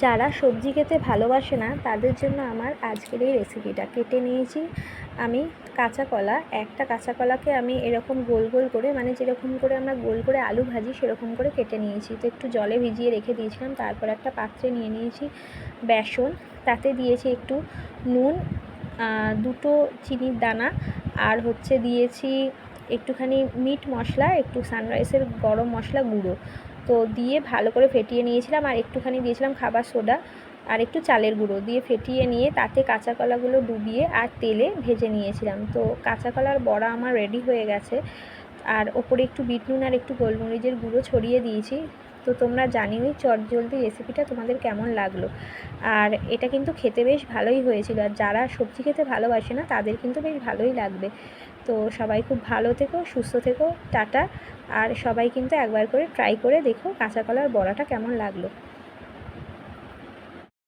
যারা সবজি খেতে ভালোবাসে না তাদের জন্য আমার আজকের এই রেসিপিটা। কেটে নিয়েছি আমি কাঁচা কলা। একটা কাঁচা কলাকে আমি এরকম গোল গোল করে, মানে যেরকম করে আমরা গোল করে আলু ভাজি সেরকম করে কেটে নিয়েছি। তো একটু জলে ভিজিয়ে রেখে দিয়েছিলাম। তারপর একটা পাত্রে নিয়ে নিয়েছি বেসন, তাতে দিয়েছি একটু নুন, দুটো চিনির দানা, আর দিয়েছি একটুখানি মিট মশলা, একটু সানরাইসের গরম মশলা গুঁড়ো। তো দিয়ে ভালো করে ফেটিয়ে নিয়েছিলাম, আর একটুখানি দিয়েছিলাম খাবার সোডা আর একটু চালের গুঁড়ো দিয়ে ফেটিয়ে নিয়ে তাতে কাঁচা কলাগুলো ডুবিয়ে আর তেলে ভেজে নিয়েছিলাম। তো কাঁচা কলার বড়া আমার রেডি হয়ে গেছে, আর ওপরে একটু বিট নুন আর একটু গোলমরিচের গুঁড়ো ছড়িয়ে দিয়েছি। তো তোমরা জানিওই চটজলদি রেসিপিটা তোমাদের কেমন লাগলো। আর এটা কিন্তু খেতে বেশ ভালোই হয়েছিল, আর যারা সবজি খেতে ভালোবাসে না তাদের কিন্তু বেশ ভালোই লাগবে। তো সবাই খুব ভালো থেকো, সুস্থ থেকো, টাটা। আর সবাই কিন্তু একবার করে ট্রাই করে দেখো কাঁচা কলার বড়াটা কেমন লাগলো।